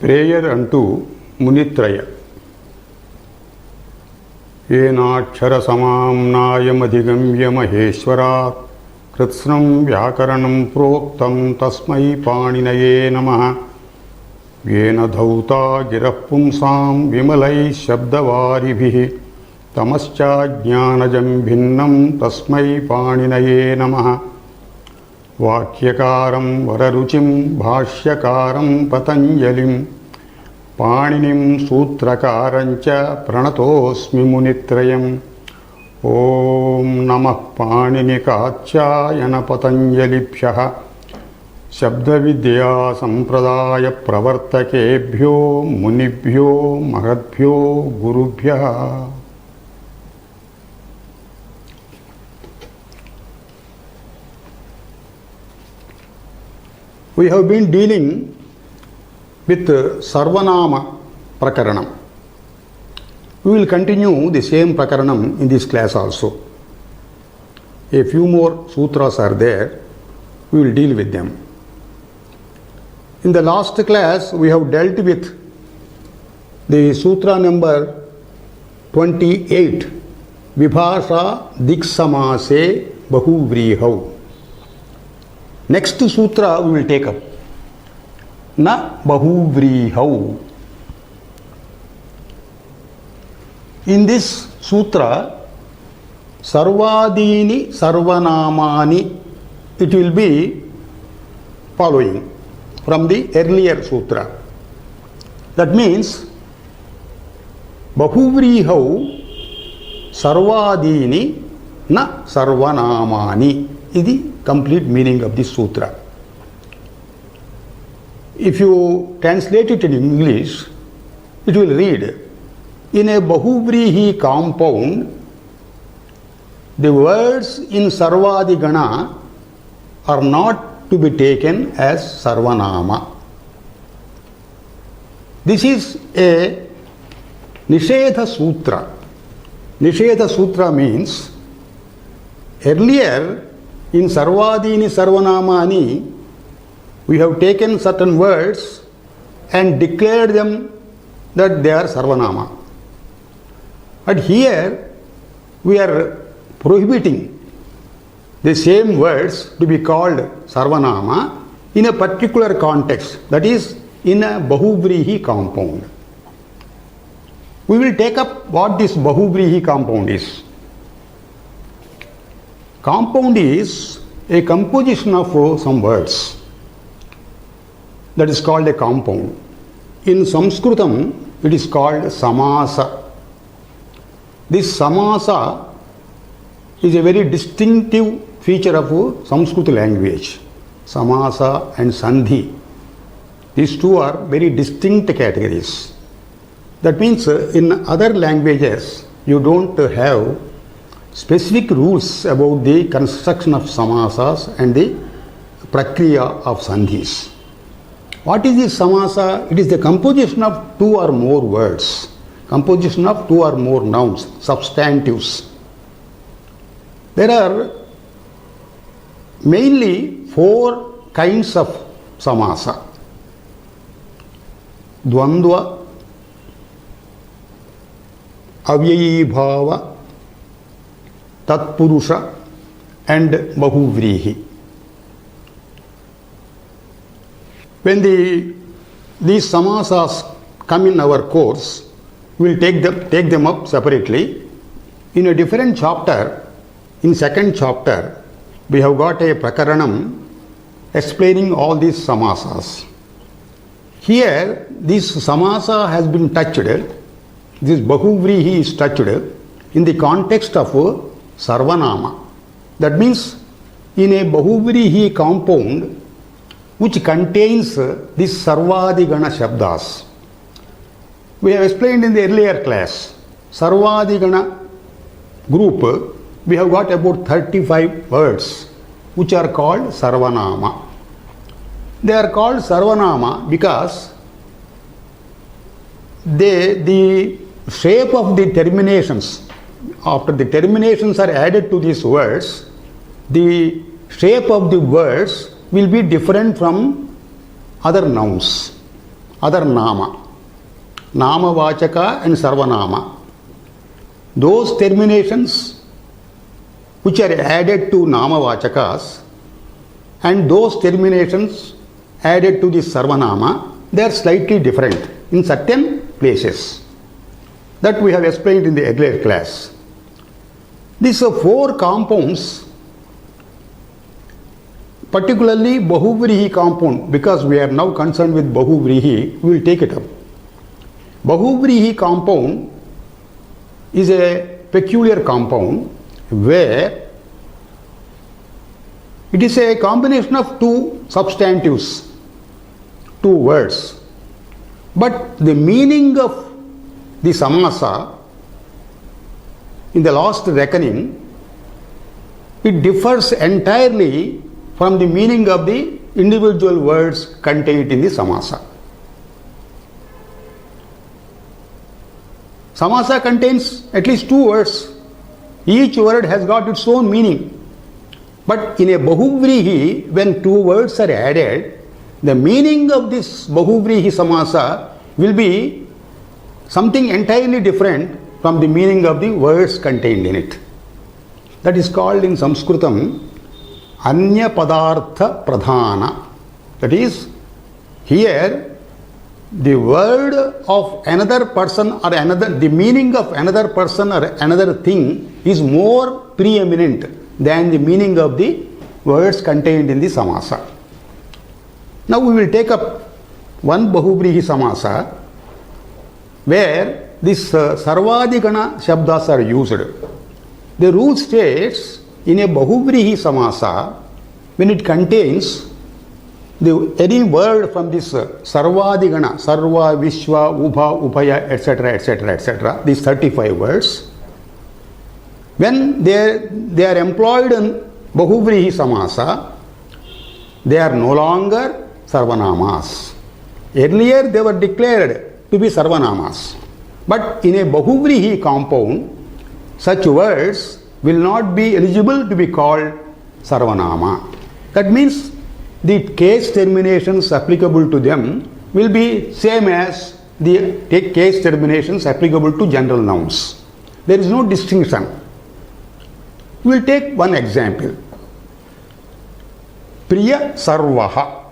Prayer unto Munitraya. Yenakshara samamnayam adhigamya maheshwarat kritsnam vyakaranam proktam tasmai Pāṇinaye namaha. Yena dhauta girah pumsam vimalai shabdavaribhihi tamascha jnanajam bhinnam tasmai Pāṇinaye namaha. Vakyakaram vararuchim bhāshyakaram patanjalim Pāṇinim sutrakarancha pranatosmi munitrayam. Om namah Pāṇini kācchāyana patanjalibhyaha Shabda vidya sampradaya pravartakebhyo munibhyo mahadbhyo gurubhyaha. We have been dealing with Sarvanama Prakaranam. We will continue the same Prakaranam in this class also. A few more sutras are there. We will deal with them. In the last class, we have dealt with the sutra number 28, Vibhāṣa Diksamase Bahuvrihau. Next sutra we will take up. Na Bahuvrihau. In this sutra, Sarvadini Sarvanamani, it will be following from the earlier sutra. That means Bahuvrihau Sarvadini na Sarvanamani is the complete meaning of this sutra. If you translate it in English, it will read, in a Bahuvrihi compound, the words in Sarvadigana are not to be taken as Sarvanama. This is a Nishedha Sutra. Nishedha Sutra means earlier in Sarvadini Sarvanamani, we have taken certain words and declared them that they are Sarvanama. But here we are prohibiting the same words to be called Sarvanama in a particular context, that is in a Bahuvrihi compound. We will take up what this Bahuvrihi compound is. Compound is a composition of some words. That is called a compound. In Sanskritam, it is called samasa. This samasa is a very distinctive feature of Sanskrit language. Samasa and sandhi. These two are very distinct categories. That means in other languages, you don't have specific rules about the construction of samasas and the prakriya of sandhis. What is this samasa? It is the composition of two or more words, composition of two or more nouns, substantives. There are mainly four kinds of samasa. Dvandva, avyayi bhava, tatpurusha and bahuvrihi. When these samasas come in our course, we will take them up separately. In a different chapter, in second chapter, we have got a prakaranam explaining all these samasas. Here, this samasa has been touched, this bahuvrihi is touched in the context of Sarvanama. That means in a Bahuvrihi compound which contains these Sarvadigana Shabdas. We have explained in the earlier class, Sarvadigana group, we have got about 35 words which are called Sarvanama. They are called Sarvanama because the shape of the terminations, after the terminations are added to these words, the shape of the words will be different from other nouns. other nama. Nama vachaka and sarvanama. Those terminations which are added to nama vachakas and those terminations added to the sarvanama, they are slightly different in certain places. That we have explained in the earlier class. These are four compounds, particularly Bahuvrihi compound, because we are now concerned with Bahuvrihi, we will take it up. Bahuvrihi compound is a peculiar compound where it is a combination of two substantives, two words, but the meaning of the samasa in the last reckoning, it differs entirely from the meaning of the individual words contained in the samasa. Samasa contains at least two words. Each word has got its own meaning. But in a Bahuvrihi, when two words are added, the meaning of this Bahuvrihi samasa will be something entirely different from the meaning of the words contained in it. That is called in Sanskritam Anya Padartha Pradhana. That is, here the word of another person or another, the meaning of another person or another thing is more preeminent than the meaning of the words contained in the samasa. Now we will take up one Bahuvrihi samasa where these Sarvadigana Shabdas are used. The rule states in a Bahuvrihi samasa, when it contains any word from this Sarvadigana, Sarva, Vishwa, Ubha, Upaya, etc., etc., etc., these 35 words, when they are employed in Bahuvrihi samasa, they are no longer Sarvanamas. Earlier they were declared to be Sarvanamas. But in a Bahuvrihi compound, such words will not be eligible to be called Sarvanama. That means the case terminations applicable to them will be same as the case terminations applicable to general nouns. There is no distinction. We will take one example. Priya Sarvaha.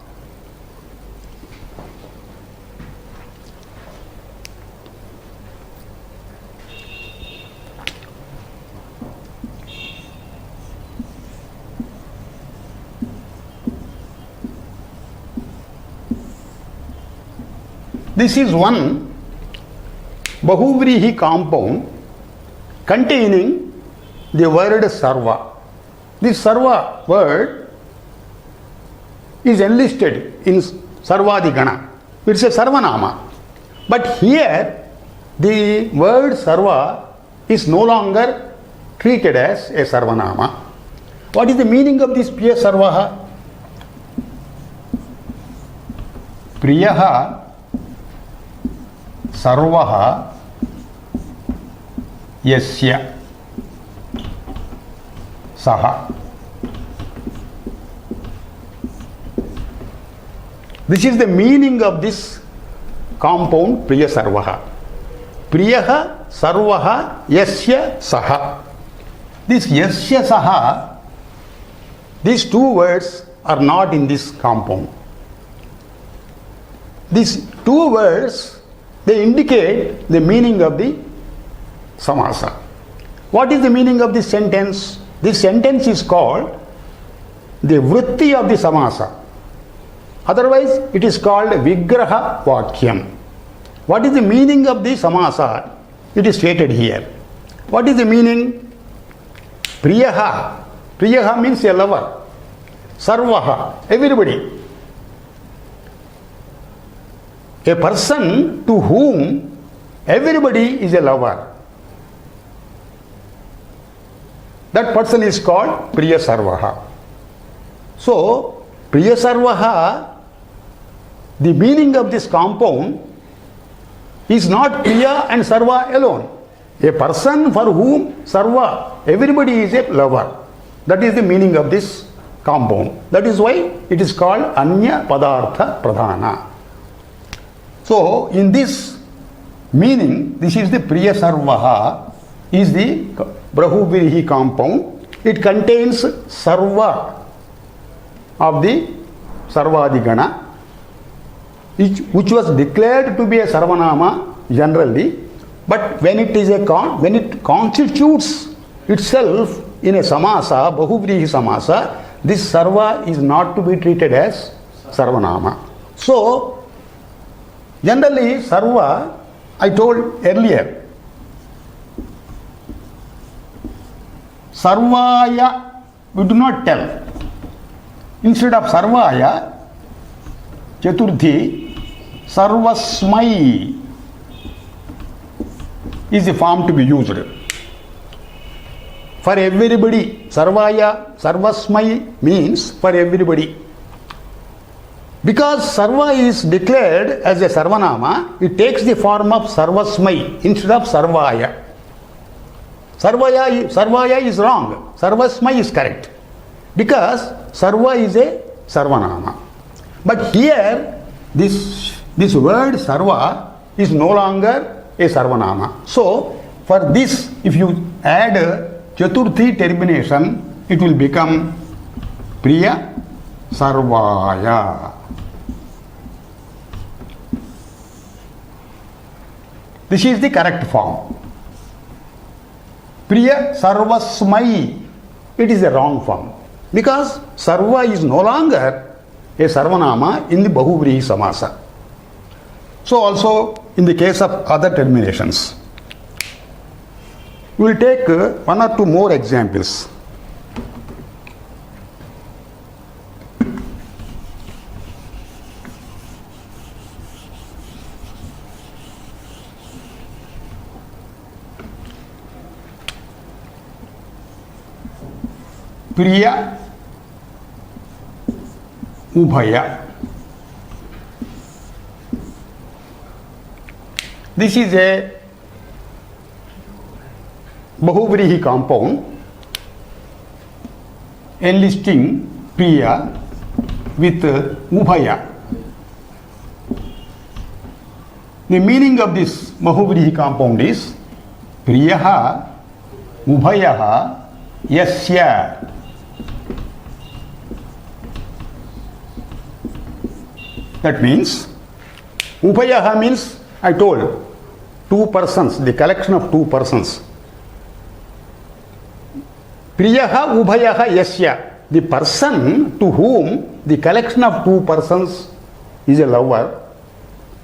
This is one Bahuvrihi compound containing the word Sarva. This Sarva word is enlisted in Sarvadigana. It's a Sarvanama. But here the word Sarva is no longer treated as a Sarvanama. What is the meaning of this Priya Sarvaha? Priyaha Sarvaha Yasya Saha. This is the meaning of this compound Priya Sarvaha. Priyaha Sarvaha Yasya Saha. This Yasya Saha, these two words are not in this compound. These two words, they indicate the meaning of the samasa. What is the meaning of this sentence? This sentence is called the vritti of the samasa. Otherwise, it is called Vigraha Vakyam. What is the meaning of the samasa? It is stated here. What is the meaning? Priyaha. Priyaha means a lover. Sarvaha, everybody. A person to whom everybody is a lover. That person is called Priya Sarvaha. So, Priya Sarvaha, the meaning of this compound is not Priya and Sarva alone. A person for whom Sarva, everybody is a lover. That is the meaning of this compound. That is why it is called Anya Padartha Pradhana. So, in this meaning, this is the Priya Sarvaha, is the Brahuvirihi compound. It contains Sarva of the Sarvadigana, which was declared to be a Sarvanama generally, but when it constitutes itself in a samasa, Bahuvrihi samasa, this Sarva is not to be treated as Sarvanama. So, generally Sarva, I told earlier, Sarvaya we do not tell. Instead of Sarvaya, Chaturthi, Sarvasmai is the form to be used. For everybody, Sarvaya, Sarvasmai means for everybody. Because Sarva is declared as a Sarvanama, it takes the form of Sarvasmai instead of Sarvaya. Sarvaya is wrong. Sarvasmai is correct. Because Sarva is a Sarvanama. But here, this word Sarva is no longer a Sarvanama. So, for this, if you add Chaturthi termination, it will become Priya Sarvaya. This is the correct form. Priya Sarvasmai, it is a wrong form. Because Sarva is no longer a Sarvanama in the Bahuvrihi Samasa. So also in the case of other terminations. We will take one or two more examples. Priya Ubhaya. This is a Bahuvrihi compound enlisting Priya with Ubhaya. The meaning of this Bahuvrihi compound is Priyaha Ubhayaha Yasya. That means, Ubhayaha means, I told, two persons, the collection of two persons. Priyaha Ubhayaha Yasya, the person to whom the collection of two persons is a lover,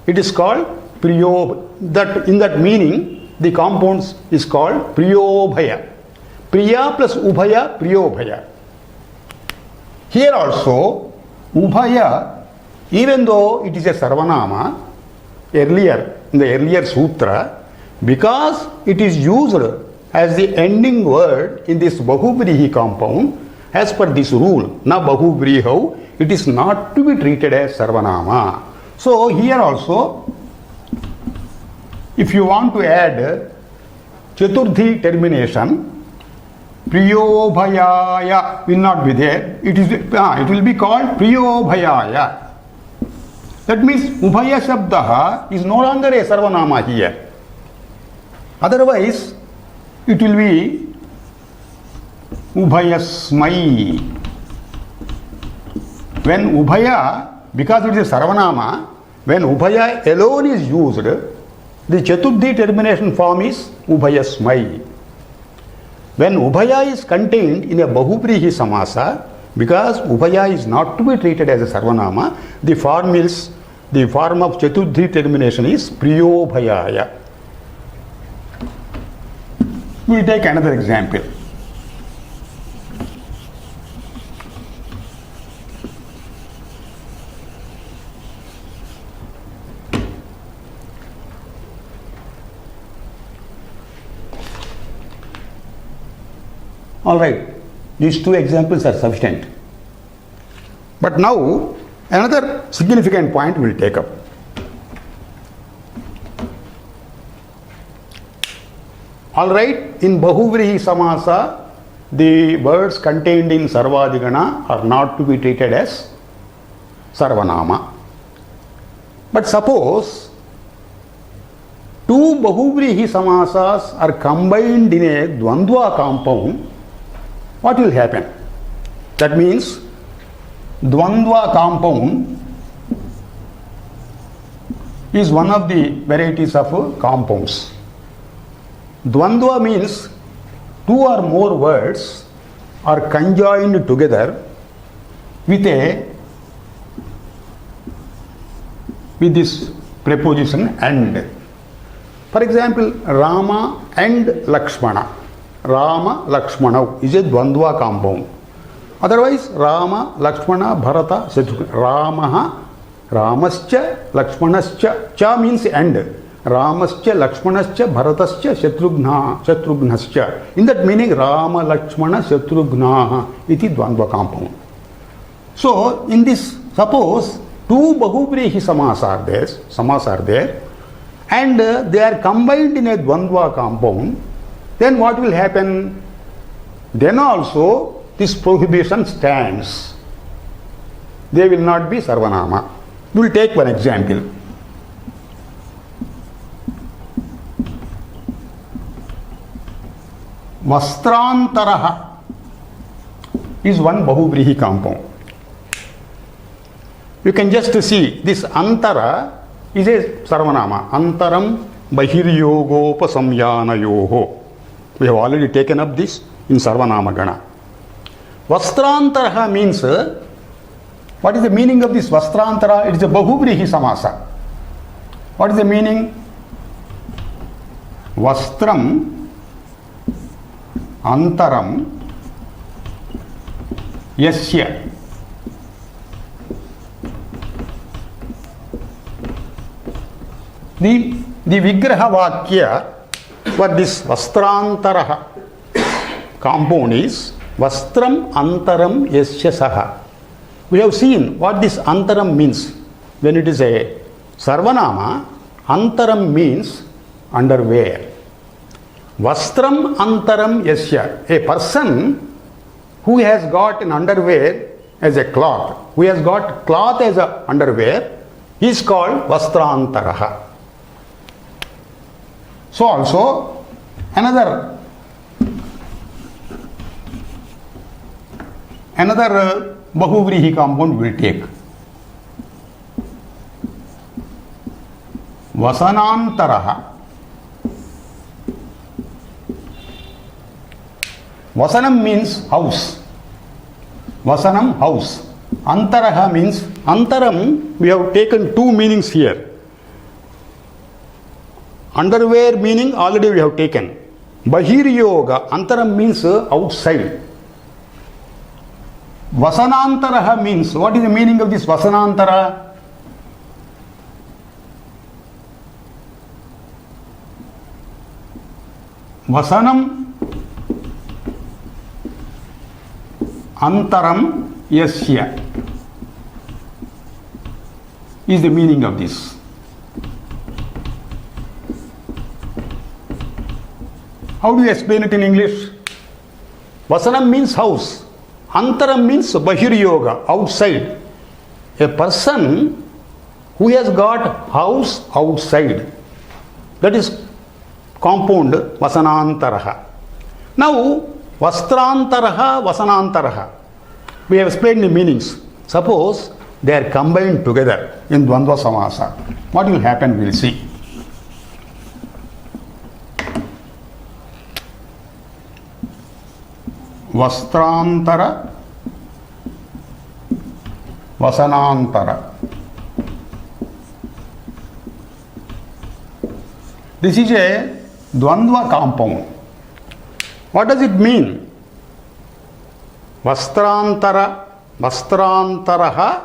it is called Priyo. That in that meaning, the compounds is called Priyobhaya. Priya plus Ubhaya, Priyobhaya. Here also, Ubhaya, even though it is a Sarvanama, earlier, in the earlier sutra, because it is used as the ending word in this Bahuvrihi compound, as per this rule, na Bahuvriho, it is not to be treated as Sarvanama. So here also, if you want to add Chaturthi termination, Priyobhayaya will not be there. It will be called Priyobhayaya. That means Ubhaya Shabdaha is no longer a Sarvanama here. Otherwise, it will be Ubhayasmai. When Ubhaya, because it is a Sarvanama, when Ubhaya alone is used, the Chaturthi termination form is Ubhayasmai. When Ubhaya is contained in a Bahuvrihi Samasa, because Ubhaya is not to be treated as a Sarvanama, the form of Chaturthi termination is Priyobhayaya. We will take another example. Alright, these two examples are sufficient. But now, another significant point we will take up. Alright, in Bahuvrihi Samasa, the words contained in Sarvadigana are not to be treated as Sarvanama. But suppose two Bahuvrihi Samasas are combined in a Dvandva compound, what will happen? That means Dvandva compound is one of the varieties of compounds. Dvandva means two or more words are conjoined together with this preposition and. For example, Rama and Lakshmana. Rama Lakshmana is a Dvandva compound. Otherwise, Rama Lakshmana Bharata Shatrugna. Ramaha Ramascha Lakshmanascha. Cha means and. Ramascha Lakshmanascha Bharatascha Shatrugnascha. In that meaning, Rama Lakshmana Shatrugnaha iti Dvandva compound. So, in this, suppose two Bahuvrihi samas are there, and they are combined in a Dvandva compound, then what will happen? Then also this prohibition stands. They will not be Sarvanama. We will take one example. Vastrantaraha is one Bahuvrihi compound. You can just see this Antara is a Sarvanama. Antaram Bahiryogopasamyanayoho. We have already taken up this in Sarvanama Gana. Vastrantara means, what is the meaning of this Vastrantara? It is a Bahuvrihi Samasa. What is the meaning? Vastram Antaram Yasya. The Vigraha Vakya for this Vastrantaraha compound is Vastram Antaram Yasya Saha. We have seen what this Antaram means. When it is a Sarvanama, Antaram means underwear. Vastram Antaram Yasya. A person who has got an underwear as a cloth, who has got cloth as a underwear, is called Vastrantaraha. So also another Bahuvrihi compound will take. Vasanantaraha. Vasanam means house. Vasanam, house. Antaraha means, Antaram, we have taken two meanings here. Underwear meaning already we have taken. Bahir Yoga, Antaram means outside. Vasanantaraha means, what is the meaning of this Vasanantara? Vasanam Antaram Yasya is the meaning of this. How do you explain it in English? Vasanam means house. Antaram means Bahir Yoga, outside. A person who has got house outside. That is compound Vasanantaraha. Now, Vastrantaraha, Vasanantaraha. We have explained the meanings. Suppose they are combined together in Dvandva Samasa. What will happen, we will see. Vastrantara, Vasanantara. This is a Dvandva compound. What does it mean? Vastrantara, Vastrantaraha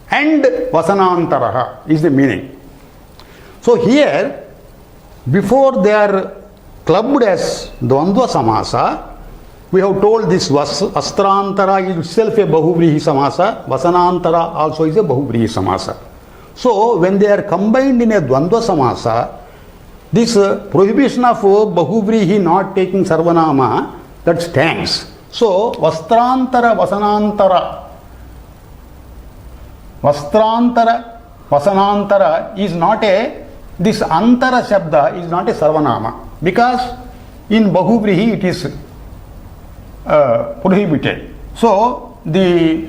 and Vasanantaraha is the meaning. So here, before they are clubbed as Dvandva Samasa, we have told this Vastrantara is itself a Bahuvrihi Samasa, Vasanantara also is a Bahuvrihi Samasa. So when they are combined in a Dvandva Samasa, this prohibition of Bahuvrihi not taking Sarvanama, that stands. So Vastrantara, Vasanantara, Vastrantara, Vasanantara is not a this antara shabda is not a sarvanama because in bahuvrihi it is prohibited. So the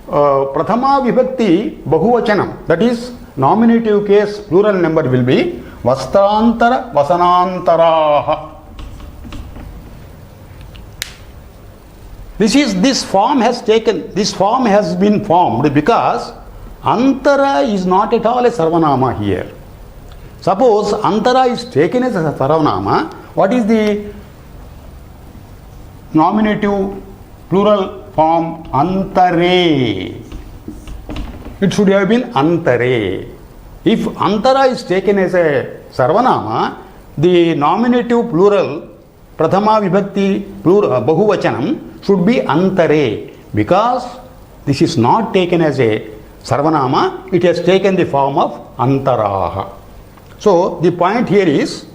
prathama vibhakti bahuvachanam, that is nominative case plural number, will be vastrantara vasanantaraha. This form has been formed because antara is not at all a sarvanama here. Suppose antara is taken as a sarvanama, what is the nominative plural form? Antare. It should have been antare. If antara is taken as a sarvanama, the nominative plural prathama vibhakti plural bahuvachanam should be antare. Because this is not taken as a sarvanama, it has taken the form of antaraha. So the point here is,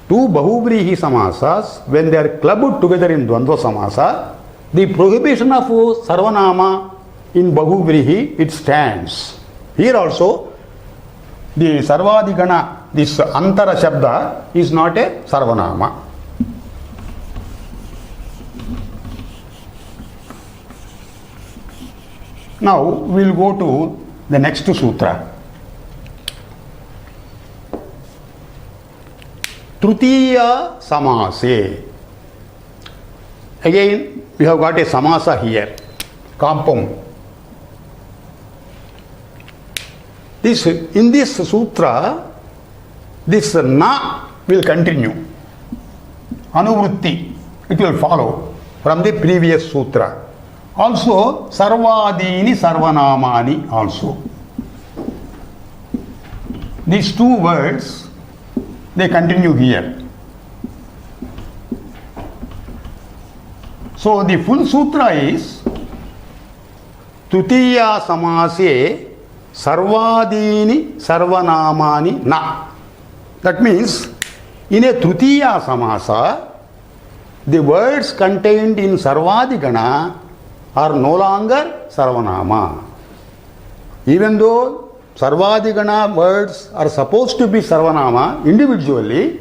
two bahuvrihi samasas, when they are clubbed together in dvandva samasa, the prohibition of sarvanama in bahuvrihi, it stands. Here also, the sarvadigana, this antara shabda is not a sarvanama. Now we will go to the next sutra. Tritiya samase. Again, we have got a samasa here, compound. In this sutra, this na will continue. Anuvrutti, it will follow from the previous sutra. Also, sarvadini sarvanamani also. These two words, they continue here. So the full sutra is Tutiya samase sarvadini sarvanamani na. That means in a Tritiya samasa, the words contained in sarvadigana are no longer sarvanama. Even though sarvadigana words are supposed to be sarvanama individually,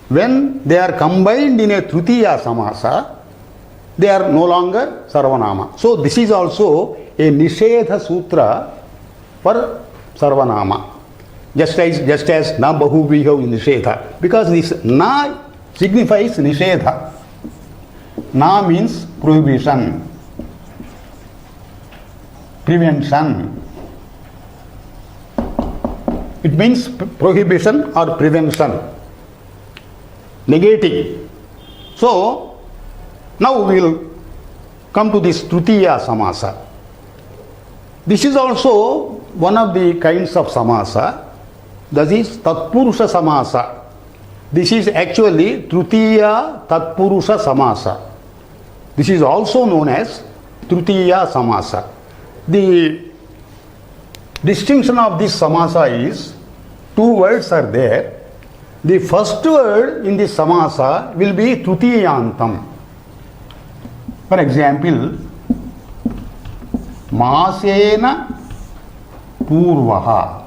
when they are combined in a Tritiya samasa, they are no longer sarvanama. So this is also a nishedha sutra for sarvanama. Just as na bahuvrihi in nishedha. Because this na signifies nishedha. Na means prohibition, prevention. It means prohibition or prevention, negating. So now we will come to this Tritiya samasa. This is also one of the kinds of samasa. That is Tatpurusha samasa. This is actually Tritiya Tatpurusha samasa. This is also known as Tritiya samasa. The distinction of this samasa is, two words are there. The first word in this samasa will be Tritiyantam. For example, Masena Purvaha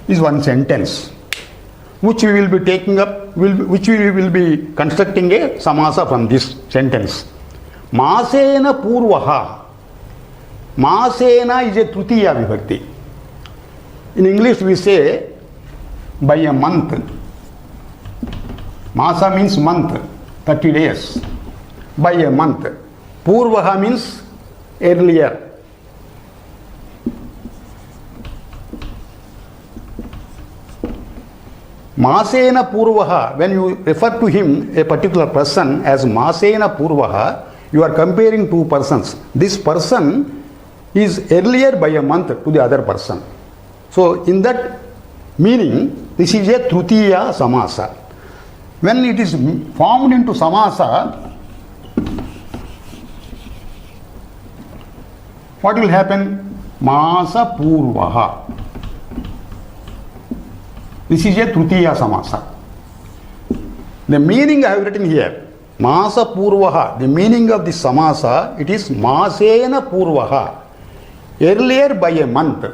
is one sentence which we will be taking up, which we will be constructing a samasa from this sentence. Masena Purvaha. Masena is a Tritiya vibhakti. In English we say by a month. Masa means month, 30 days. By a month. Purvaha means earlier. Masena Purvaha, when you refer to him, a particular person, as Masena Purvaha, you are comparing two persons. This person is earlier by a month to the other person. So in that meaning, this is a Tritiya samasa. When it is formed into samasa, what will happen? Masa Purvaha. This is a Tritiya samasa. The meaning I have written here, Masa Purvaha, the meaning of this samasa, it is Masena Purvaha, earlier by a month.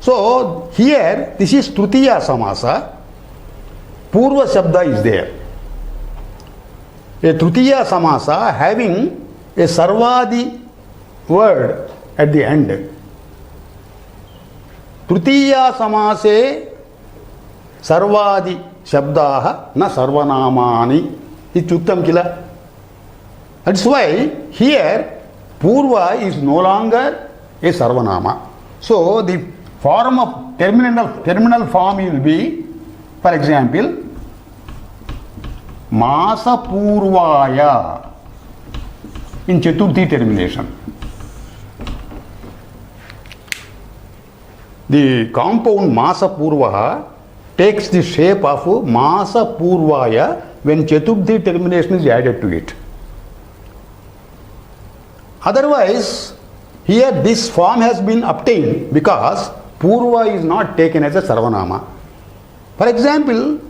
So here this is Tritiya Samasa. Purva Shabda is there. A Tritiya Samasa having a Sarvadi word at the end. Tritiya Samase Sarvadi Shabdaha na Sarvanamani Ityuktam Kila. That's why here Purva is no longer a Sarvanama. So the form of terminal form will be, for example, Masa Purvaya in Chaturthi termination. The compound Masa Purvaha takes the shape of Masa Purvaya when Chaturthi termination is added to it. Otherwise, here this form has been obtained because Purva is not taken as a Sarvanama. For example,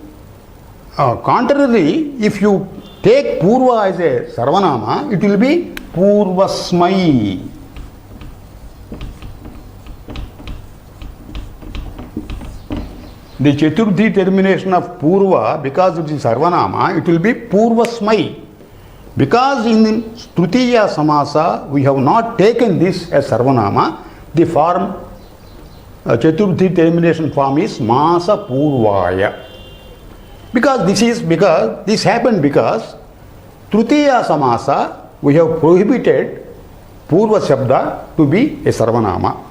contrarily, if you take Purva as a Sarvanama, it will be Purvasmai. The Chaturthi termination of Purva, because it is Sarvanama, it will be Purvasmai. Because in Tritiya Samasa, we have not taken this as Sarvanama, the form, Chaturthi termination form is Masa Purvaya. Because this happened because Tritiya Samasa, we have prohibited Purva Shabda to be a Sarvanama.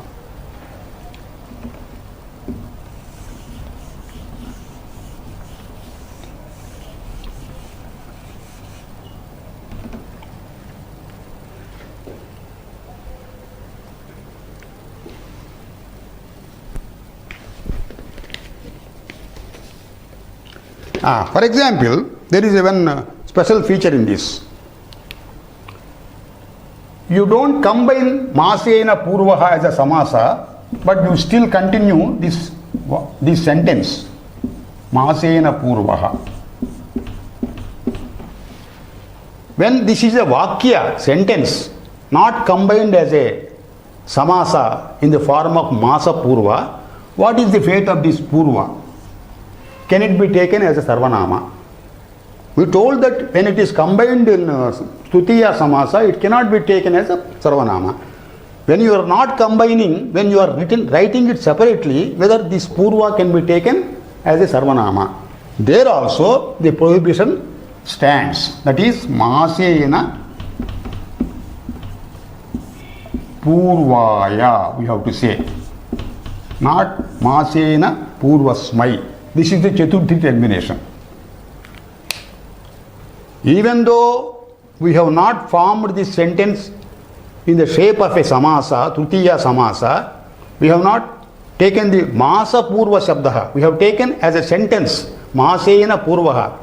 For example, there is one special feature in this. You don't combine Masena Purvaha as a Samasa, but you still continue this sentence. Masena Purvaha. When this is a Vakya sentence, not combined as a Samasa in the form of Masa Purva, what is the fate of this Purva? Can it be taken as a Sarvanama? We told that when it is combined in Tritiya Samasa, it cannot be taken as a Sarvanama. When you are not combining, when you are writing it separately, whether this Purva can be taken as a Sarvanama. There also the prohibition stands. That is Masena Purvaya, we have to say. Not Masena Purvasmai. This is the Chaturthi termination. Even though we have not formed this sentence in the shape of a Samasa, Tritiya Samasa, we have not taken the Masa Purva Shabdaha. We have taken as a sentence, Masena Purvaha.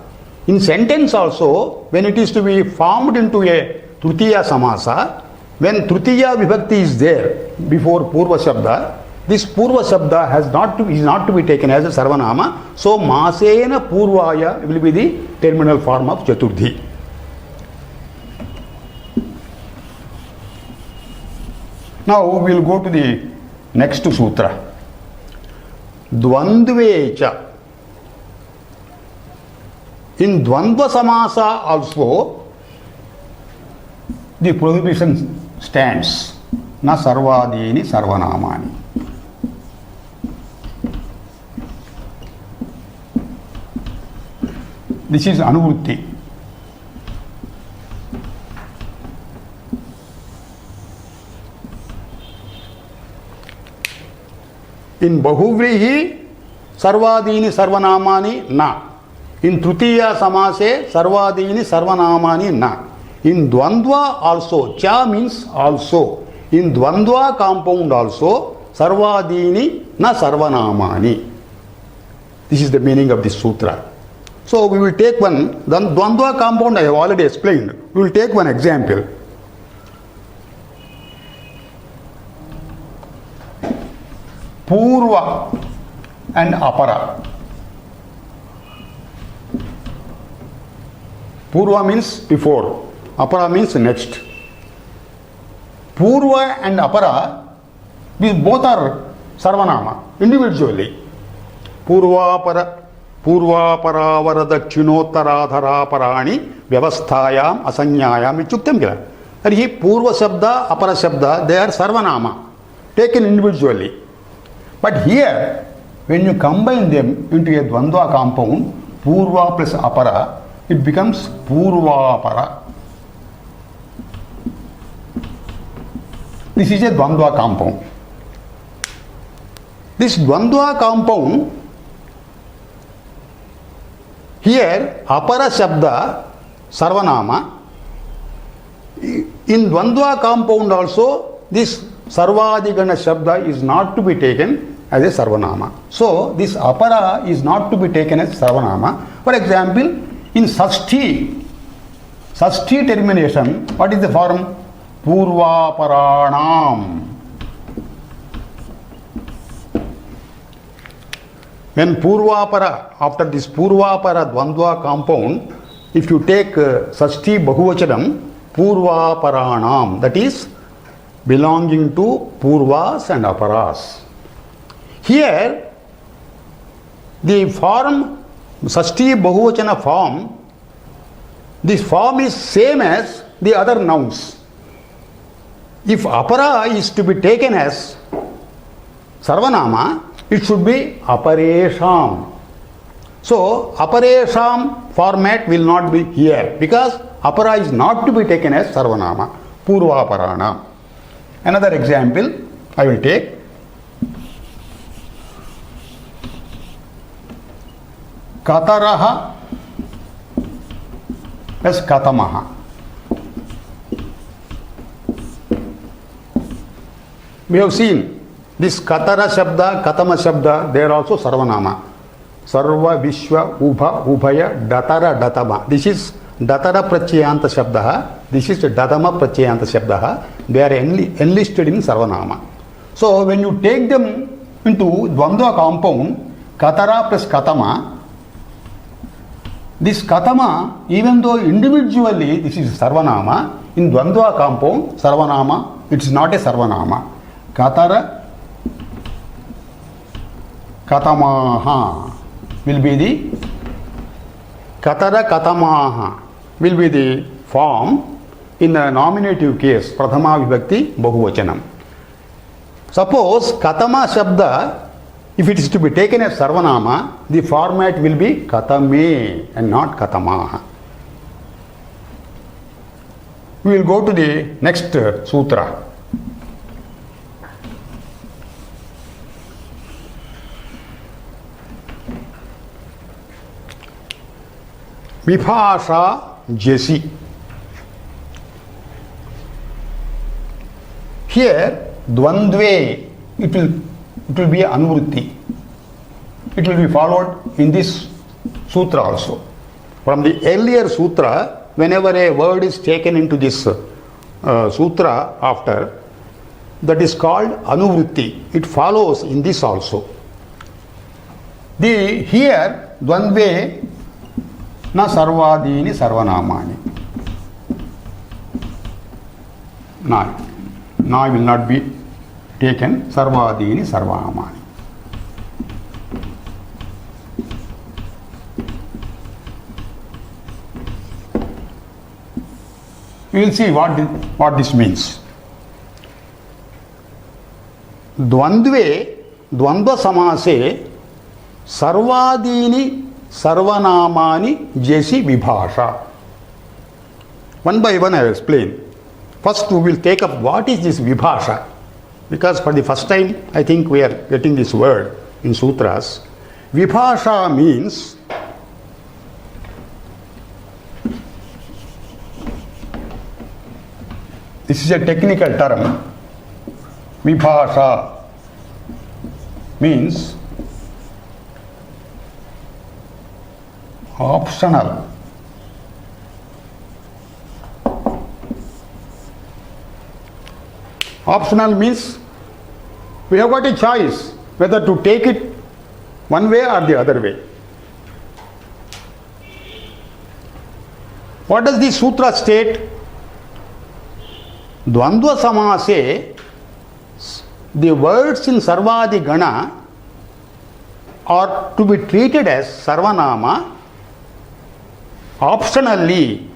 In sentence also, when it is to be formed into a Tritiya Samasa, when Tritiya Vibhakti is there before Purva Shabda, this Purva Shabda is not to be taken as a Sarvanama. So Masena Purvaya will be the terminal form of Chaturthi. Now we will go to the next sutra. Dvandvecha. In Dvandva Samasa also the prohibition stands. Na Sarvadini Sarvanamani. This is Anuvrutti. In Bahuvrihi, Sarvadini Sarvanamani na. In Tritiya Samase, Sarvadini Sarvanamani na. In Dvandva also, Cha means also. In Dvandva compound also, Sarvadini na Sarvanamani. This is the meaning of this sutra. So we will take one, the Dvandva compound I have already explained. We will take one example. Purva and Apara. Purva means before, Apara means next. Purva and Apara, these both are Sarvanama, individually. पूर्वापरावरदक्षिणोत्तराधरा पराणि व्यवस्थायाम असंज्ञायाम इत्युक्तं किल तर्हि पूर्वशब्द अपरशब्द they are sarvanama taken individually, but here when you combine them into a dvandva compound purva plus apara it becomes purvapara. This is a dvandva compound. This dvandva compound, here apara shabda sarvanama, in dvandva compound also this sarvadigana shabda is not to be taken as a sarvanama. So this apara is not to be taken as sarvanama. For example, in sashti termination, what is the form? Purvaparanam. When purvapara, after this purvapara dvandva compound, if you take sashti bahuvachanam, purvaparanam, that is belonging to purvas and aparas. Here, the form, sashti bahuvachana form, this form is same as the other nouns. If apara is to be taken as sarvanama, it should be aparesham. So, aparesham format will not be here because apara is not to be taken as sarvanama, purvaparana. Another example I will take. Kataraha as katamaha. We have seen this katara shabda, katama shabda, they are also sarvanama. Sarva, Vishwa, Ubha, Ubhaya, Datara, Datama. This is Datara Pratyayanta shabda. This is Datama Pratyayanta shabda. They are enlisted in sarvanama. So when you take them into dvandva compound, katara plus katama, this katama, even though individually this is sarvanama, in dvandva compound, sarvanama, it is not a sarvanama. Katara katamaha will be the katara katamaha will be the form in the nominative case, prathama vibhakti bahuvachanam. Suppose katama shabda, if it is to be taken as sarvanama, the format will be katame and not katamaha. We will go to the next sutra. Vibhasha Jesi. Here, dvandve, it will be anuvritti. It will be followed in this sutra also. From the earlier sutra, whenever a word is taken into this sutra after, that is called anuvritti. It follows in this also. Here, dvandve na sarvadini sarvanamani. Na will not be taken. Sarvadini sarvanamani. We will see what this means. Dvandva samase sarvadini sarvanamani jesi vibhasha. One by one I will explain. First we will take up what is this vibhasha, because for the first time I think we are getting this word in sutras. Vibhasha means this is a technical term. Vibhasha means optional. Optional means we have got a choice whether to take it one way or the other way. What does the sutra state? Dvandva samase the words in Sarvadi Gana are to be treated as Sarvanama optionally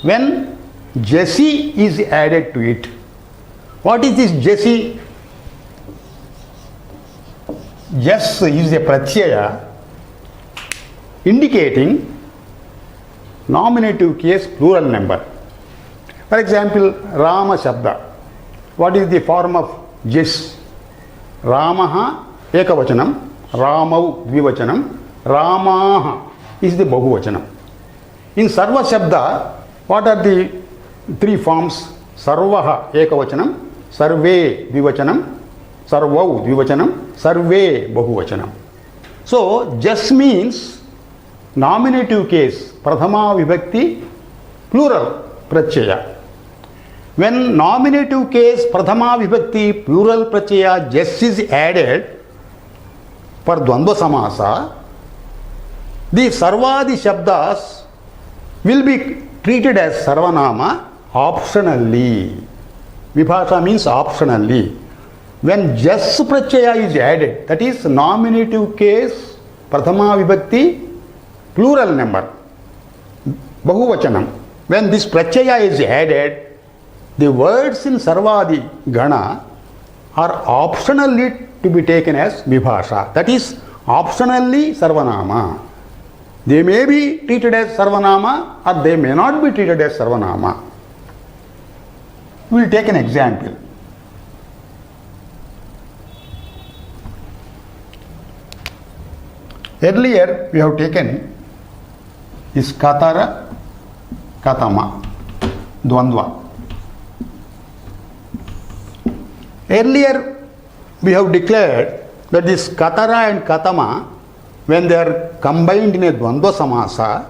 when Jesi is added to it. What is this Jesi? Jas is a pratyaya indicating nominative case plural number. For example, Rama Shabda. What is the form of Jas? Ramaha ekavachanam, Ramau dvivachanam, Ramaha is the bahuvachanam. In Sarva Shabda, what are the three forms? Sarvaha ekavachanam, Sarve dvivachanam, Sarvau dvivachanam, Sarve bahuvachanam. So, Jas means nominative case, Prathama Vibhakti, plural pratyaya. When nominative case Prathama Vibhakti, plural pratyaya, Jas is added for Dvandva Samasa, the Sarvadi Shabdas will be treated as Sarvanama optionally. Vibhasha means optionally. When Jas pratyaya is added, that is nominative case, Prathama Vibhakti, plural number, Bahuvachanam. When this pratyaya is added, the words in Sarvadi Gana are optionally to be taken as Vibhasha. That is optionally Sarvanama. They may be treated as Sarvanama or they may not be treated as Sarvanama. We will take an example. Earlier we have taken is Katara, Katama, Dvandva. Earlier we have declared that this Katara and Katama, when they are combined in a Dvandva Samasa,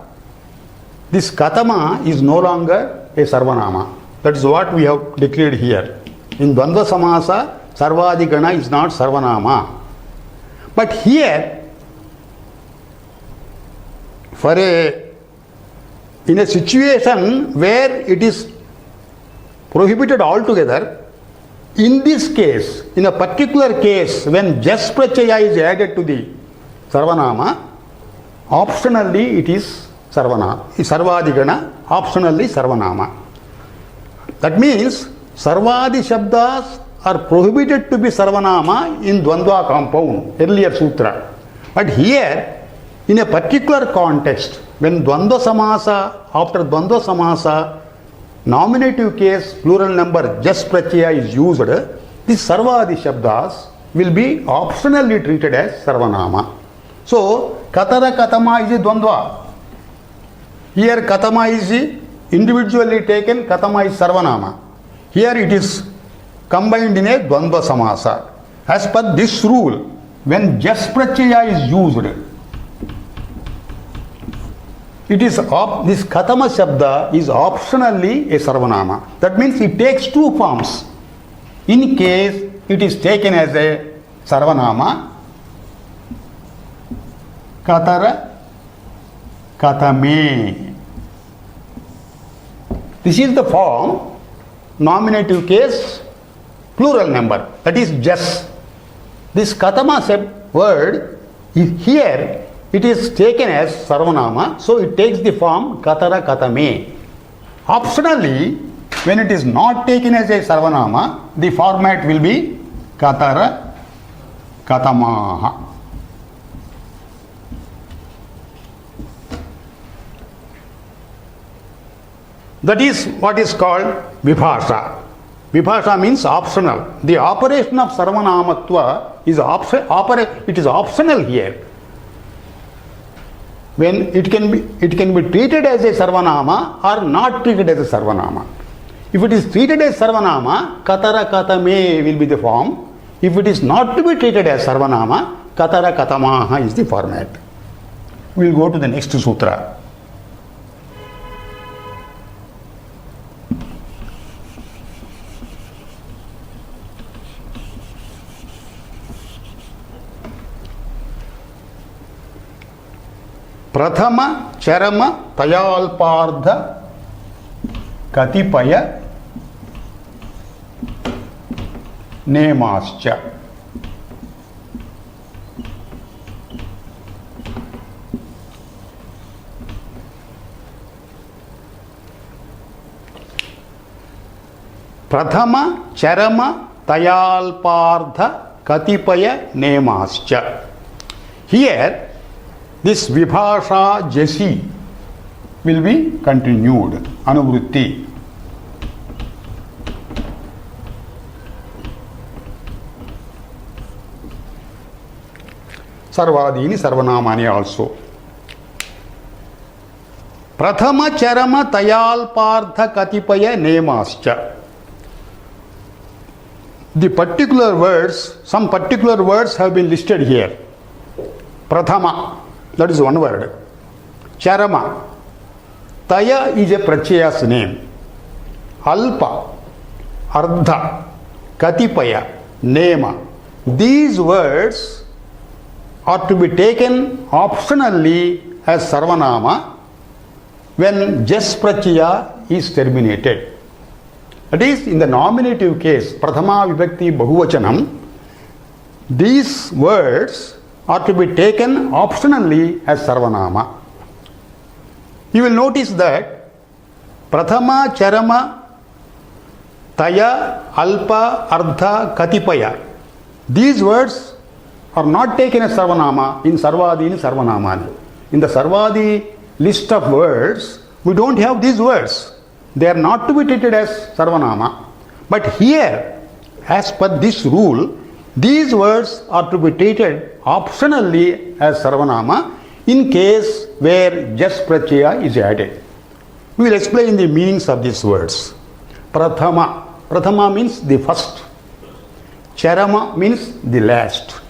this Katama is no longer a Sarvanama. That is what we have declared here. In Dvandva Samasa, Sarvadi Gana is not Sarvanama. But here, in a situation where it is prohibited altogether, in this case, in a particular case, when Jas pratyaya is added to the Sarvanama, optionally it is Sarvanama. Sarvadi Gana, optionally Sarvanama. That means Sarvadi Shabdas are prohibited to be Sarvanama in Dvandva compound, earlier sutra. But here, in a particular context, when Dvandva Samasa, after Dvandva Samasa, nominative case, plural number, Jas pratyaya is used, these Sarvadi Shabdas will be optionally treated as Sarvanama. So, Katara Katama is a Dvandva. Here Katama is individually taken, Katama is Sarvanama. Here it is combined in a Dvandva Samasa. As per this rule, when Jas pratyaya is used, it is this Katama Shabda is optionally a Sarvanama. That means it takes two forms. In case it is taken as a Sarvanama, Katara, Katame. This is the form, nominative case, plural number, that is Jas. This Katama word is here. It is taken as Sarvanama, so it takes the form Katara Katame. Optionally, when it is not taken as a Sarvanama, the format will be Katara Katamaha. That is what is called Vibhasha. Vibhasha means optional. The operation of Sarvanamatva is it is optional here. When it can be treated as a Sarvanama or not treated as a Sarvanama. If it is treated as Sarvanama, Katara Katame will be the form. If it is not to be treated as Sarvanama, Katara Katamaha is the format. We will go to the next sutra. Prathama Charama Tayalpardha Katipaya nemascha. Prathama, Charama, Tayalpardha, Katipaya, Nemascha. Here, this Vibhasha Jasi will be continued. Anuvrutti. Sarvadini, Sarvanamani also. Prathama, Charama, Tayalpardha, Katipaya, Nemascha. The particular words, some particular words have been listed here. Prathama, that is one word. Charama, Taya is a Prachaya's name. Alpa, Ardha, Katipaya, Nema. These words are to be taken optionally as Sarvanama when Jas Prachaya is terminated. That is, in the nominative case, Prathama Vibhakti Bahuvachanam, these words are to be taken optionally as Sarvanama. You will notice that Prathama, Charama, Taya, Alpa, Ardha, Katipaya, these words are not taken as Sarvanama in Sarvadini, Sarvanamani. In the Sarvadi list of words, we don't have these words. They are not to be treated as Sarvanama. But here, as per this rule, these words are to be treated optionally as Sarvanama in case where Jas Prachaya is added. We will explain the meanings of these words. Prathama. Prathama means the first. Charama means the last.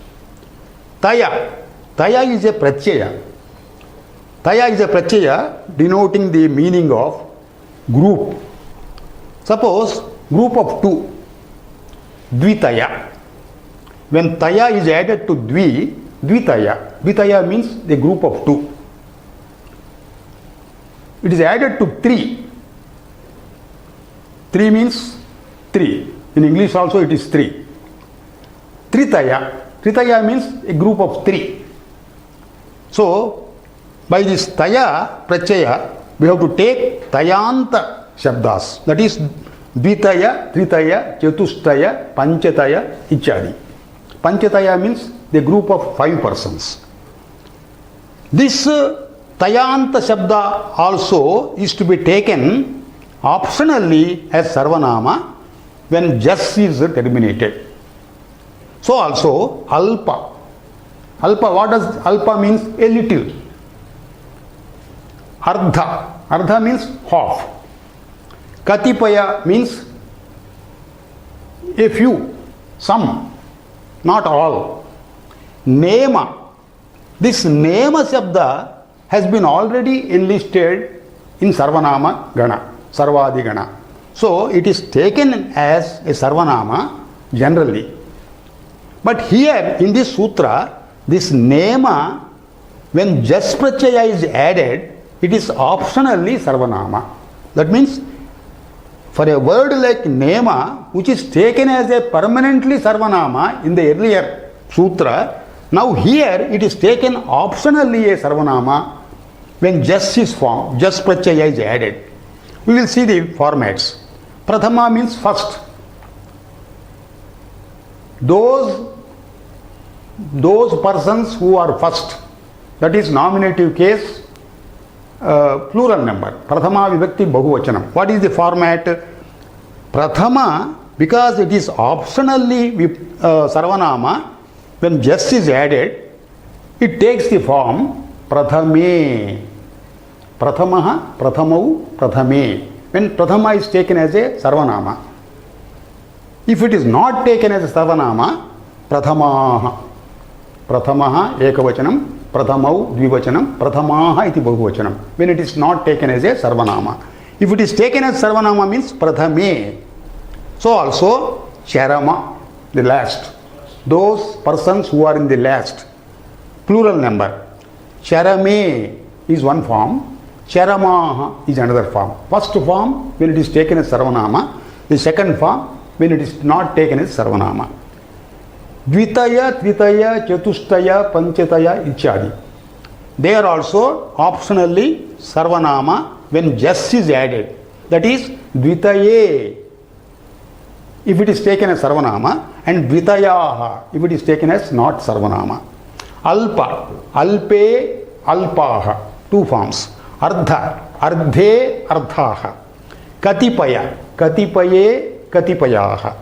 Taya. Taya is a Prachaya. Taya is a Prachaya denoting the meaning of group. Suppose group of two, Dvitaya. When Taya is added to Dvitaya, Dvitaya means the group of two. It is added to three. Three means three. In English also it is three. Tritaya. Tritaya means a group of three. So, by this Taya Prachaya, we have to take Tayanta Shabdas. That is Dvitaya, Tritaya, Chatustaya, Panchataya, Ichadi. Panchataya means the group of 5 persons. This Tayanta Shabda also is to be taken optionally as Sarvanama when Jas is terminated. So also Alpa. Alpa, what does Alpa means? A little. Ardha. Ardha means half. Katipaya means a few, some, not all. Nema. This Nema Shabda has been already enlisted in Sarvanama Gana, Sarvadi Gana. So it is taken as a Sarvanama generally. But here in this sutra, this Nema, when Jas Prachaya is added, it is optionally Sarvanama. That means for a word like Nema, which is taken as a permanently Sarvanama in the earlier sutra, now here it is taken optionally a Sarvanama when Jas is formed, Jas Prachaya is added. We will see the formats. Prathama means first. Those persons who are first, that is nominative case, plural number. Prathama Vibhakti Bahuvachanam. What is the format? Prathama, because it is optionally Sarvanama, when Jas is added, it takes the form Prathame. Prathamaha, Prathamau, Prathame. When Prathama is taken as a Sarvanama. If it is not taken as a Sarvanama, Prathamaha. Prathamaha Ekavachanam, Prathamau Dvivachanam, Prathamaha iti Bahuvachanam. When it is not taken as a Sarvanama. If it is taken as Sarvanama means Prathame. So also Charama, the last. Those persons who are in the last. Plural number. Charame is one form. Charamaha is another form. First form when it is taken as Sarvanama. The second form when it is not taken as Sarvanama. Dvitaya, Tvitaya, Chatushtaya, Panchataya, Ichadi. They are also optionally Sarvanama when just is added. That is Dvitaye if it is taken as Sarvanama, and Dvitayaha if it is taken as not Sarvanama. Alpa, Alpe, Alpaha, two forms. Ardha, Ardhe, Ardhaha. Katipaya, Katipaye, Katipayaha.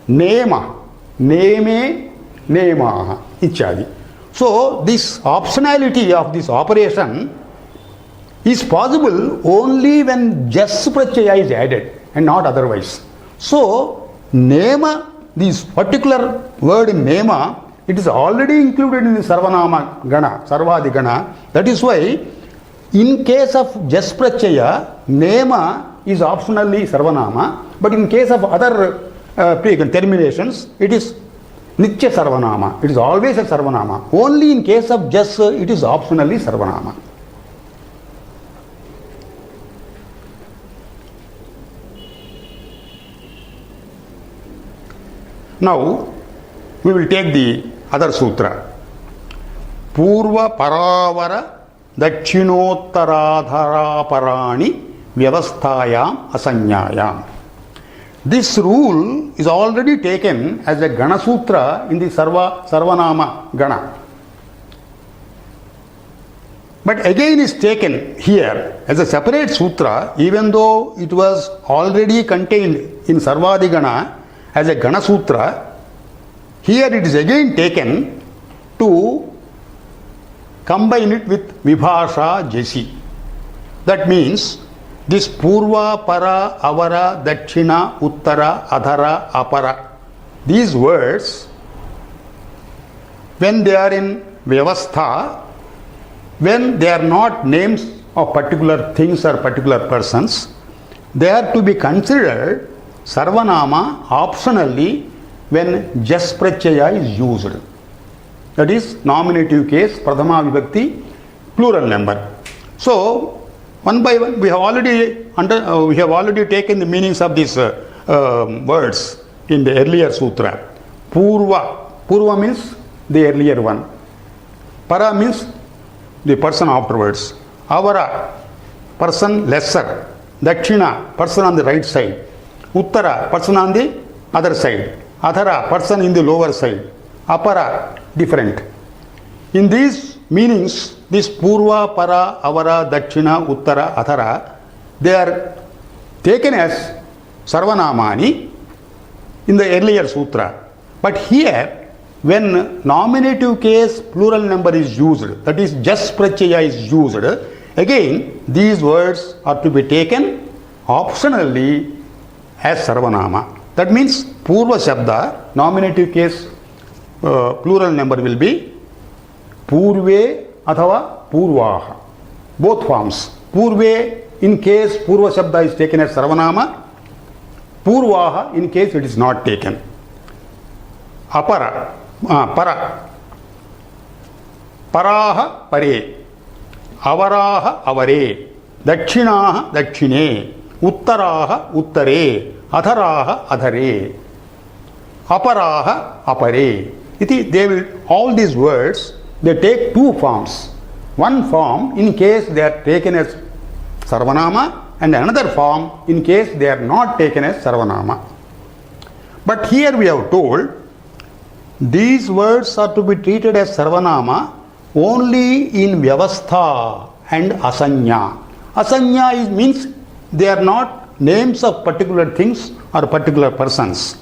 Nema, Neme, Nemaha, Ichadi. So, this optionality of this operation is possible only when just pratyaya is added and not otherwise. So, Nema, this particular word in Nema, it is already included in the Sarvanama Gana, Sarvadi Gana. That is why, in case of just pratyaya, Nema is optionally Sarvanama, but in case of other terminations, it is Nitya Sarvanama. It is always a Sarvanama. Only in case of just, it is optionally Sarvanama. Now, we will take the other sutra. Purva Paravara Dachinottaradhara Parani Vyavasthayam Asanyayam. This rule is already taken as a Gana Sutra in the Sarvanama Gana. But again is taken here as a separate sutra, even though it was already contained in Sarvadi Gana as a Gana Sutra. Here it is again taken to combine it with Vibhasha Jesi. That means this Purva, Para, Avara, Dakshina, Uttara, Adhara, Apara, these words, when they are in Vyavastha, when they are not names of particular things or particular persons, they are to be considered Sarvanama optionally when just pratyaya is used. That is nominative case, Pradhama Vibhakti, plural number. So, one by one, we have already taken the meanings of these words in the earlier sutra. Purva, Purva means the earlier one. Para means the person afterwards. Avara, person lesser. Dakshina, person on the right side. Uttara, person on the other side. Adhara, person in the lower side. Apara, different. In these meanings, this Purva, Para, Avara, Dakshina, Uttara, Adhara, they are taken as Sarvanamani in the earlier sutra. But here, when nominative case plural number is used, that is just pratyaya is used, again these words are to be taken optionally as Sarvanama. That means Purva Shabda, nominative case plural number will be Purve Athava Purvaha. Both forms. Purve in case Purva Shabda is taken as Sarvanama, Purvaha in case it is not taken. Apara, Para. Paraha Pare. Avaraha Avare. Dakshinaha Dakshine. Uttaraha Uttare. Adharaha Adhare. Aparaha Apare. They will, all these words, they take two forms. One form in case they are taken as Sarvanama, and another form in case they are not taken as Sarvanama. But here we have told these words are to be treated as Sarvanama only in Vyavastha and Asanya. Asanya means they are not names of particular things or particular persons.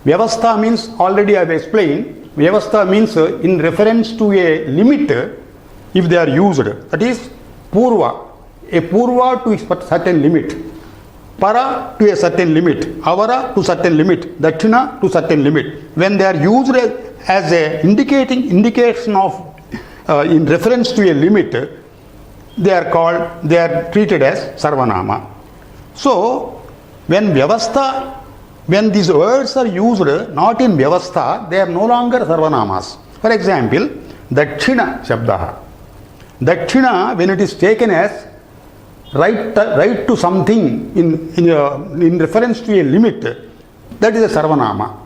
Vyavastha means, already I have explained, Vyavastha means in reference to a limit if they are used. That is Purva, a Purva to a certain limit, Para to a certain limit, Avara to certain limit, Dakshina to certain limit. When they are used as a indication of in reference to a limit, they are treated as Sarvanama. So, when these words are used not in Vyavastha, they are no longer Sarvanamas. For example, Dakshina Shabdaha. Dakshina, when it is taken as right to something in reference to a limit, that is a Sarvanama.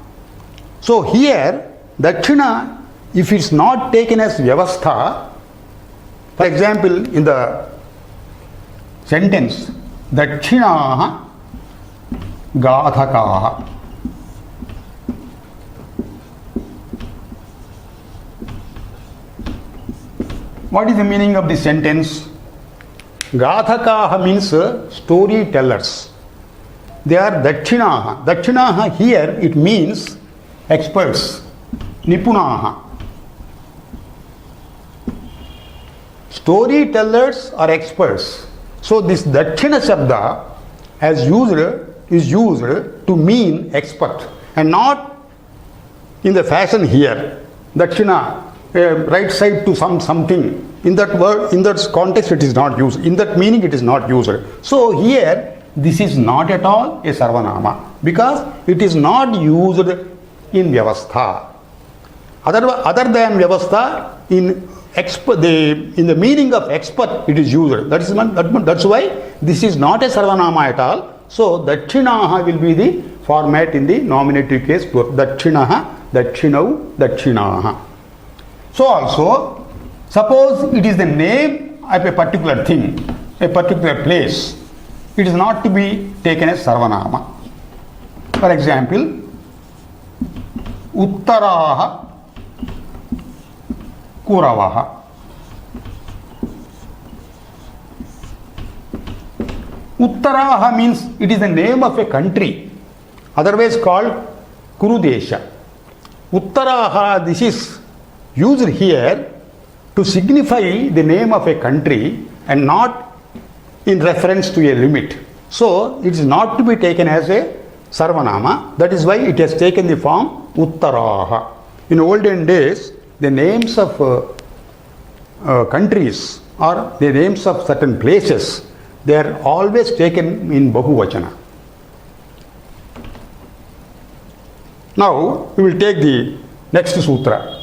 So here, Dakshina, if it's not taken as Vyavastha, for example, in the sentence, Dakshinaha Gathakaha. What is the meaning of this sentence? Gathakaha means storytellers. They are Dakshinaha. Dakshinaha here it means experts, Nipunaha. Storytellers are experts. So this Dakshina Shabda is used to mean expert and not in the fashion here. Dakshina, right side to something. In that word, in that context it is not used. In that meaning it is not used. So here this is not at all a Sarvanama because it is not used in Vyavastha. Other than Vyavastha, in the meaning of expert it is used. That's why this is not a Sarvanama at all. So Dakshinaha will be the format in the nominative case. Dakshinaha, Dakshinau, Dakshinaha. So also, suppose it is the name of a particular thing, a particular place. It is not to be taken as Sarvanama. For example, Uttaraha Kuravaha. Uttaraha means it is the name of a country, otherwise called Kurudesha. Uttaraha, this is used here to signify the name of a country and not in reference to a limit. So it is not to be taken as a Sarvanama. That is why it has taken the form Uttaraha. In olden days, the names of countries or the names of certain places, they are always taken in Bahuvachana. Now we will take the next sutra.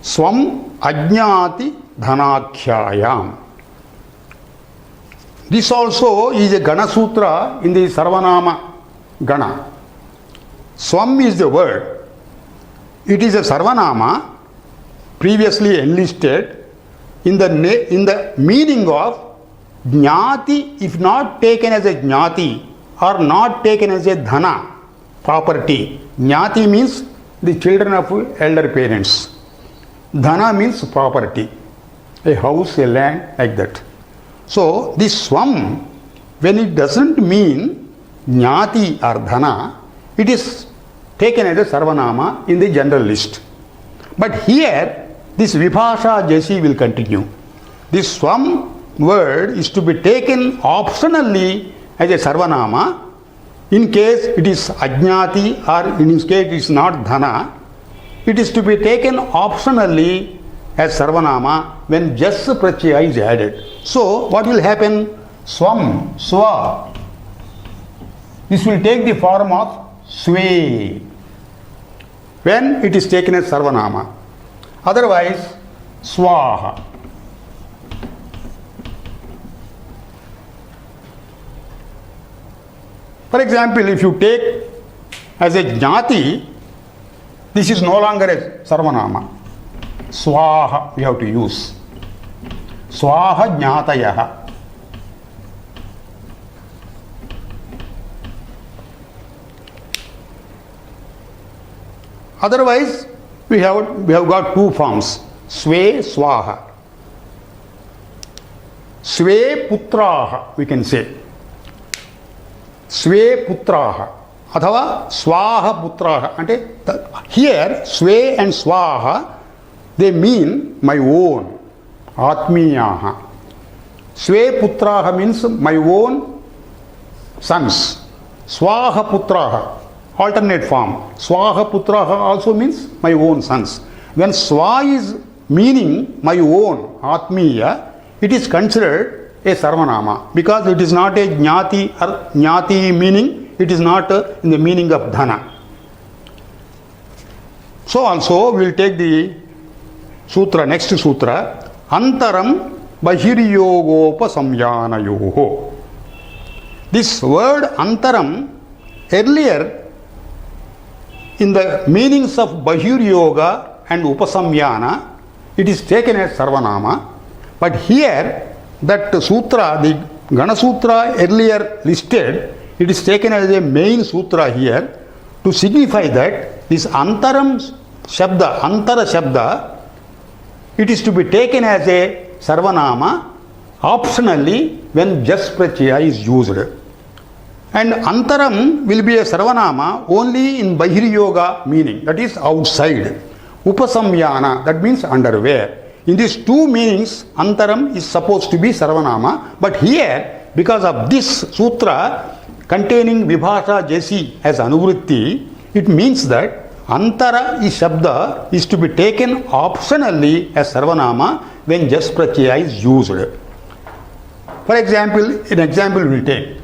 Swam Ajñāti Dhanakhyāyām. This also is a Gana Sutra in the Sarvanama Gana. Swam is the word. It is a Sarvanama previously enlisted in the meaning of Jnati, if not taken as a Jnati or not taken as a Dhana, property. Jnati means the children of elder parents. Dhana means property, a house, a land, like that. So this Swam, when it doesn't mean Jnati or Dhana, it is taken as a Sarvanama in the general list. But here, this Vibhasha Jasi will continue. This Swam word is to be taken optionally as a Sarvanama in case it is Ajñati or in case it is not Dhana. It is to be taken optionally as Sarvanama when Jas Pratyaya is added. So what will happen? Swam, Swa. This will take the form of Sway when it is taken as Sarvanama. Otherwise, Swaha. For example, if you take as a Jnati, this is no longer a Sarvanama. Swaha we have to use. Swaha Jnatayaha. Otherwise, we have got two forms. Swe, Swaha. Swe Putraha, we can say. Swe Putraha. Athava Swaha Putraha. And here, Swe and Swaha, they mean my own. Atmiyaha. Swe Putraha means my own sons. Swaha Putraha, alternate form. Swaha Putraha also means my own sons. When Swa is meaning my own, Atmiya, it is considered a Sarvanama because it is not a Jnati or Jnati meaning, it is not in the meaning of Dhana. So also we will take the sutra, next sutra, Antaram Bahiryogopa Samyanayoho. This word antaram, earlier in the meanings of Bahir Yoga and Upasamyana, it is taken as Sarvanama. But here, that sutra, the Gana Sutra earlier listed, it is taken as a main sutra here to signify that this Antaram Shabda, Antara Shabda, it is to be taken as a Sarvanama optionally when just pratyaya is used. And Antaram will be a Sarvanama only in Bahir Yoga meaning, that is outside. Upasamyana, that means underwear. In these two meanings, Antaram is supposed to be Sarvanama, but here, because of this sutra containing Vibhasha Jesi as Anuvritti, it means that Antara is Shabda is to be taken optionally as Sarvanama when just pratyaya is used. For example, an example we will take.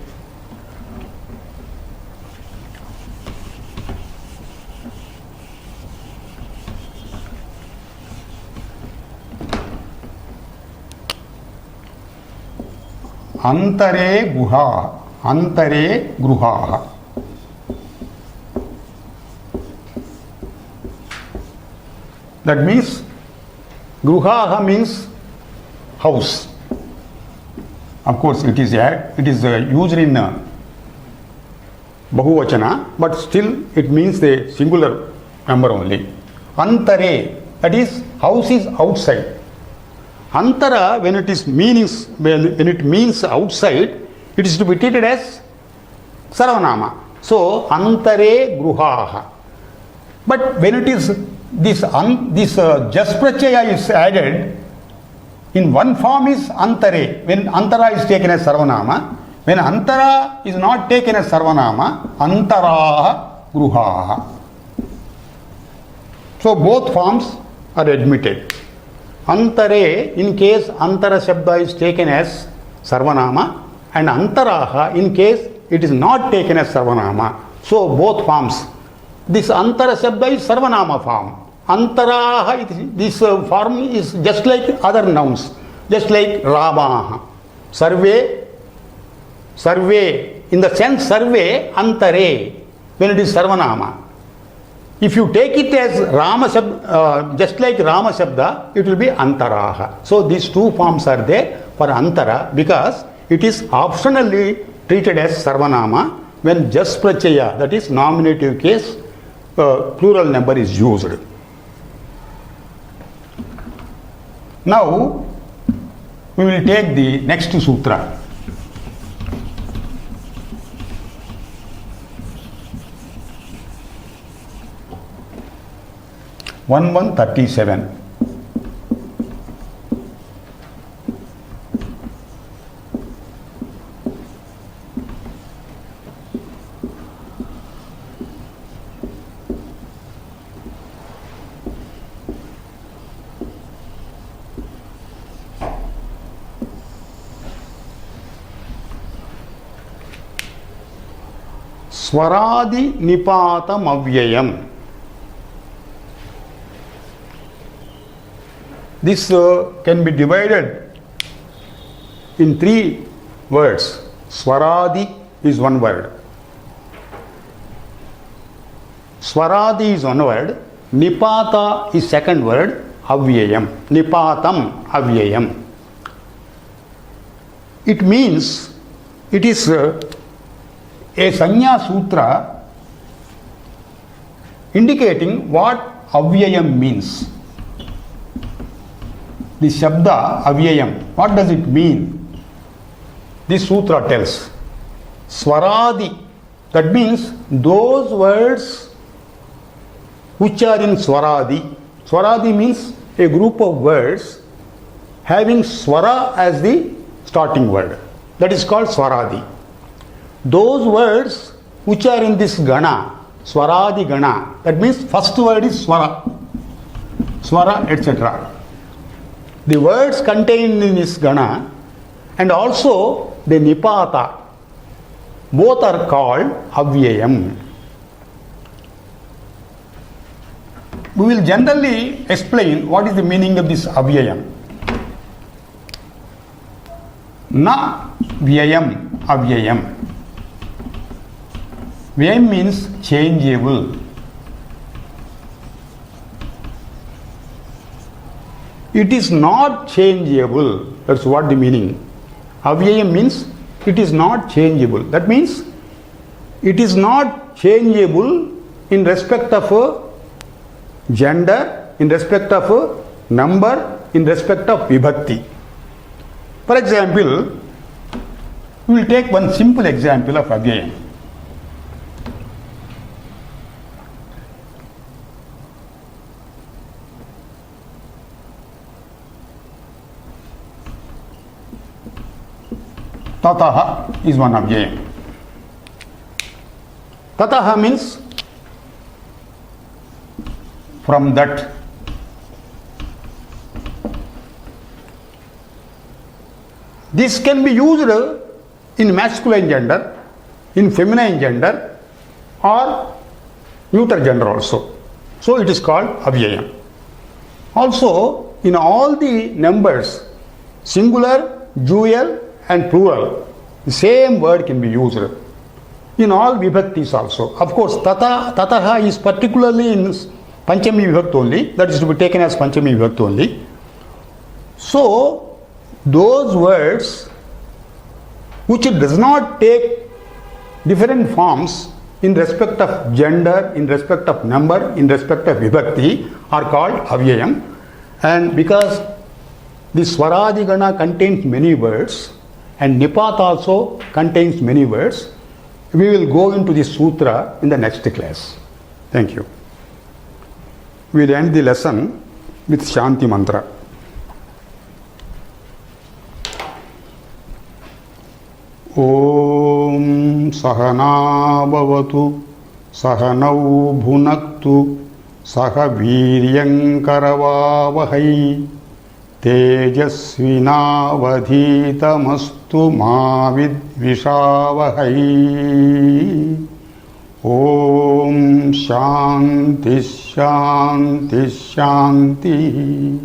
Antare guha, antare gruha. That means gruha means house. Of course, it is used in Bahuvachana, but still it means the singular number only. Antare, that is house is outside. Antara, when it means outside, it is to be treated as Sarvanama. So, antare gruhaha. But when it is this just pratyaya is added, in one form is antare, when antara is taken as Sarvanama. When antara is not taken as Sarvanama, antaraha gruhaha. So, both forms are admitted. Antare, in case Antara Shabda is taken as Sarvanama, and Antaraha, in case it is not taken as Sarvanama. So, both forms. This Antara Shabda is Sarvanama form. Antaraha, this form is just like other nouns, just like Ramaha. Sarve, in the sense Sarve, Antare, when it is Sarvanama. If you take it as Rama Shabda, just like Rama Shabda, it will be Antaraha. So these two forms are there for Antara because it is optionally treated as Sarvanama when just pratyaya, that is nominative case, plural number is used. Now we will take the next sutra. One 137. Swaradi nipatam avyayam. This can be divided in three words. Swaradi is one word. Swaradi is one word. Nipata is second word. Avyayam. Nipatam avyayam. It means it is a Sanya Sutra indicating what avyayam means. The Shabda avyayam, what does it mean? This sutra tells. Swaradi, that means those words which are in Swaradi. Swaradi means a group of words having Swara as the starting word. That is called Swaradi. Those words which are in this Gana, Swaradi Gana, that means first word is Swara, Swara, etc. The words contained in this Gana and also the Nipata, both are called Avyayam. We will generally explain what is the meaning of this Avyayam. Na Vyayam Avyayam. Vyayam means changeable. It is not changeable. That's what the meaning. Avyayam means it is not changeable. That means it is not changeable in respect of a gender, in respect of a number, in respect of vibhakti. For example, we will take one simple example of avyayam. Tataha is one avyayam. Tataha means from that. This can be used in masculine gender, in feminine gender, or neuter gender also. So it is called avyayam. Also, in all the numbers, singular, dual, and plural, the same word can be used. In all vibhaktis also. Of course, tataha is particularly in Panchami vibhakti only. That is to be taken as Panchami vibhakti only. So, those words which does not take different forms in respect of gender, in respect of number, in respect of vibhakti are called avyayam. And because the Swaradigana contains many words and Nipat also contains many words, we will go into this sutra in the next class. Thank you. We will end the lesson with Shanti Mantra. Om Sahana Bhavatu Sahanau Bhunaktu Saha Viryam Karavavahai Tejasvinavadhitamastu ma vidvishavahai. Om Shanti Shanti Shanti.